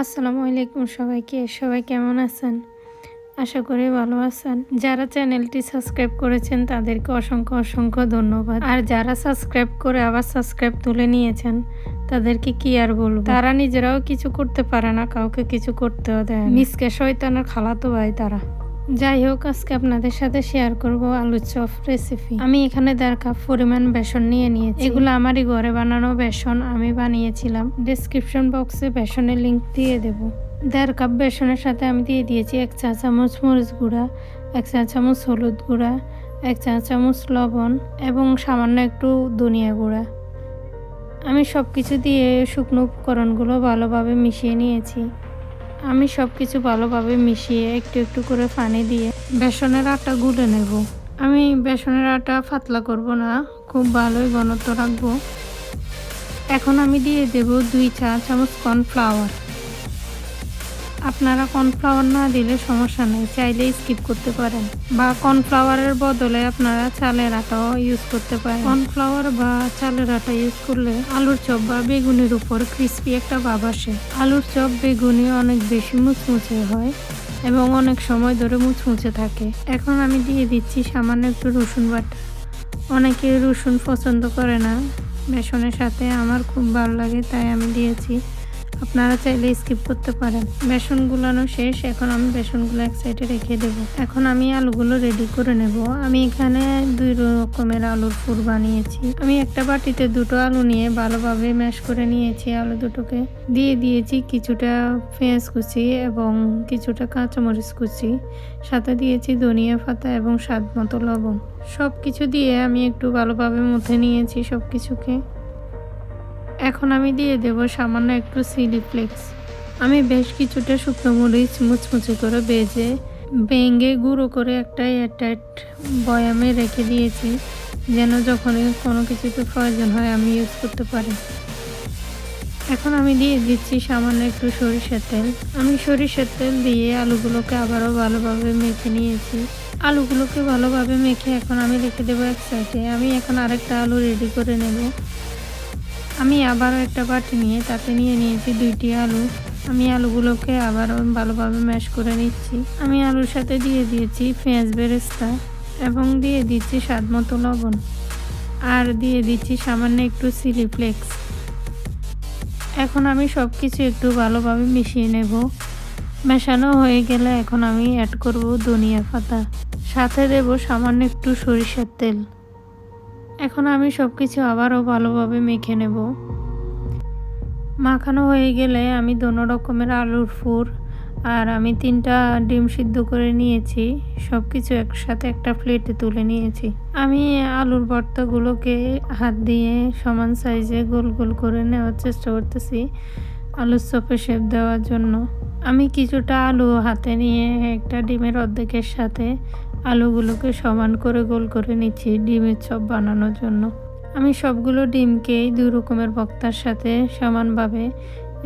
আসসালামু আলাইকুম সবাই কেমন আছেন? আশা করি ভালো আছেন। যারা চ্যানেলটি সাবস্ক্রাইব করেছেন তাদেরকে অসংখ্য ধন্যবাদ। আর যারা সাবস্ক্রাইব করে আবার সাবস্ক্রাইব তুলে নিয়েছেন তাদেরকে কি আর বলবো। তারা নিজেরাও কিছু করতে পারে না, কাউকে কিছু করতেও দেয় না। মিসকে শয়তানের খালাতো ভাই তারা। যাই হোক, আজকে আপনাদের সাথে শেয়ার করব আলুর চপ রেসিপি। আমি এখানে 1.5 কাপ পরিমাণ বেসন নিয়ে নিয়েছি। এগুলো আমারই ঘরে বানানো বেসন, আমি বানিয়েছিলাম। ডেসক্রিপশন বক্সে বেসনের লিংক দিয়ে দেব। 1.5 কাপ বেসনের সাথে আমি দিয়ে দিয়েছি 1 চা চামচ মরিচ গুঁড়া, 1 চা চামচ হলুদ গুঁড়া, 1 চা চামচ লবণ এবং সামান্য একটু ধনিয়া গুঁড়া। আমি সব কিছু দিয়ে শুকনো উপকরণগুলো ভালোভাবে মিশিয়ে নিয়েছি। আমি সব কিছু ভালোভাবে মিশিয়ে একটু করে পানি দিয়ে বেসনের আটা গুলে নেব। আমি বেসনের আটা পাতলা করব না, খুব ভালোই ঘনত্ব রাখবো। এখন আমি দিয়ে দেব 2 চা চামচ কর্নফ্লাওয়ার। আপনারা কর্নফ্লাওয়ার না দিলে সমস্যা নেই, চাইলে স্কিপ করতে পারেন, বা কর্নফ্লাওয়ারের বদলে আপনারা চালের আটাও ইউজ করতে পারেন। কর্নফ্লাওয়ার বা চালের আটা ইউজ করলে আলুর চপ বা বেগুনির উপর ক্রিস্পি একটা ভাব আসে। আলুর চপ বেগুনি অনেক বেশি মুচমুচে হয় এবং অনেক সময় ধরে মুচমুচে থাকে। এখন আমি দিয়ে দিচ্ছি সামান্য একটু রসুন বাটা। অনেকে রসুন পছন্দ করে না বেসনের সাথে, আমার খুব ভালো লাগে তাই আমি দিয়েছি। আপনারা চাইলে স্কিপ করতে পারেন। বেসন গুলানো শেষ, এখন আমি বেসনগুলো এক সাইডে রেখে দেব। এখন আমি আলুগুলো রেডি করে নেব। আমি এখানে 2 রকমের আলুর পুর বানিয়েছি। আমি একটা বাটিতে 2টো আলু নিয়ে ভালোভাবে ম্যাশ করে নিয়েছি। আলু দুটোকে দিয়ে দিয়েছি কিছুটা পেঁয়াজ কুচি এবং কিছুটা কাঁচামরিচ কুচি, সাথে দিয়েছি ধনিয়া পাতা এবং স্বাদ মতো লবণ। সব কিছু দিয়ে আমি একটু ভালোভাবে মুথে নিয়েছি সব কিছুকে। এখন আমি দিয়ে দেব সামান্য একটু চিলি ফ্লেক্স। আমি বেশ কিছুটা শুকনো মরিচ মুচমুচে করে ভেঙে গুঁড়ো করে একটা এয়ারটাইট বয়ামে রেখে দিয়েছি, যেন যখনই কোনো কিছুতে প্রয়োজন হয় আমি ইউজ করতে পারি। এখন আমি দিয়ে দিচ্ছি সামান্য একটু সরিষার তেল। আমি সরিষার তেল দিয়ে আলুগুলোকে আবারও ভালোভাবে মেখে নিয়েছি। আলুগুলোকে ভালোভাবে মেখে এখন আমি রেখে দেবো এক সাইডে। আমি এখন আরেকটা আলু রেডি করে নেব। আমি আবারও একটা বাটি নিয়ে তাতে নিয়ে নিয়েছি 2টি আলু। আমি আলুগুলোকে আবারও ভালোভাবে ম্যাশ করে নিচ্ছি। আমি আলুর সাথে দিয়ে দিয়েছি পেঁয়াজ বেরেস্তা এবং দিয়ে দিচ্ছি স্বাদ মতো লবণ, আর দিয়ে দিচ্ছি সামান্য একটু চিলি ফ্লেক্স। এখন আমি সব কিছু একটু ভালোভাবে মিশিয়ে নেব। মেশানো হয়ে গেলে এখন আমি অ্যাড করব ধনিয়া পাতা, সাথে দেব সামান্য একটু সরিষার তেল। এখন আমি সব কিছু আবারও ভালোভাবে মেখে নেব। মাখানো হয়ে গেলে আমি দোনো রকমের আলুর পুর আর আমি 3টা ডিম সিদ্ধ করে নিয়েছি, সব কিছু একসাথে একটা প্লেটে তুলে নিয়েছি। আমি আলুর ভর্তাগুলোকে হাত দিয়ে সমান সাইজে গোল গোল করে নেওয়ার চেষ্টা করতেছি আলুর চপে শেপ দেওয়ার জন্য। আমি কিছুটা আলু হাতে নিয়ে একটা ডিমের অর্ধেকের সাথে আলুগুলোকে সমান করে গোল করে নিচ্ছি ডিমের চপ বানানোর জন্য। আমি সবগুলো ডিমকেই 2 রকমের ভর্তার সাথে সমানভাবে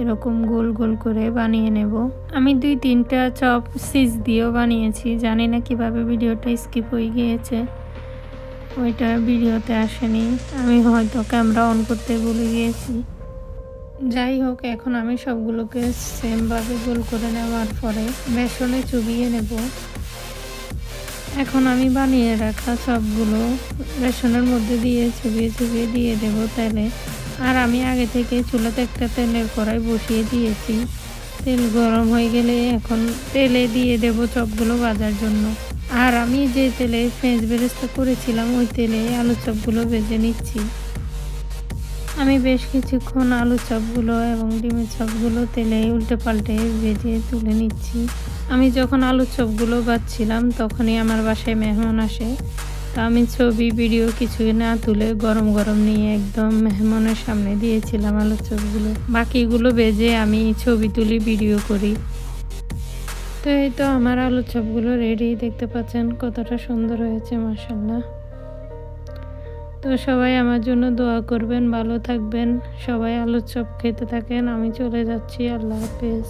এরকম গোল গোল করে বানিয়ে নেব। আমি 2-3টা চপ চিজ দিয়েও বানিয়েছি, জানি না কিভাবে ভিডিওটা স্কিপ হয়ে গিয়েছে, ওইটা ভিডিওতে আসেনি, আমি হয়তো ক্যামেরা অন করতে ভুলে গিয়েছি। যাই হোক, এখন আমি সবগুলোকে সেমভাবে গোল করে নেওয়ার পরে বেসনে চুবিয়ে নেব। এখন আমি বানিয়ে রাখা চপগুলো বেসনের মধ্যে দিয়ে চুবিয়ে দিয়ে দেব তেলে। আর আমি আগে থেকে চুলাতে একটা তেলের কড়াই বসিয়ে দিয়েছি। তেল গরম হয়ে গেলে এখন তেলে দিয়ে দেব চপগুলো ভাজার জন্য। আর আমি যে তেলে পেঁয়াজ বেরেস্তা করেছিলাম ওই তেলে আলু চপগুলো ভেজে নিচ্ছি। আমি বেশ কিছুক্ষণ আলু চপগুলো এবং ডিমের চপগুলো তেলে উল্টে পাল্টে ভেজে তুলে নিচ্ছি। আমি যখন আলু চপগুলো ভাজছিলাম তখনই আমার বাসায় মেহমান আসে, তো আমি ছবি ভিডিও কিছুই না তুলে গরম গরম নিয়ে একদম মেহমানের সামনে দিয়েছিলাম আলু চপগুলো। বাকিগুলো ভেজে আমি ছবি তুলি, ভিডিও করি। তো এই তো আমার আলু চপগুলো রেডি, দেখতে পাচ্ছেন কতটা সুন্দর হয়েছে মাশাআল্লাহ। তো সবাই আমার জন্য দোয়া করবেন, ভালো থাকবেন, সবাই আলুর চপ খেতে থাকেন। আমি চলে যাচ্ছি, আল্লাহ হাফেজ।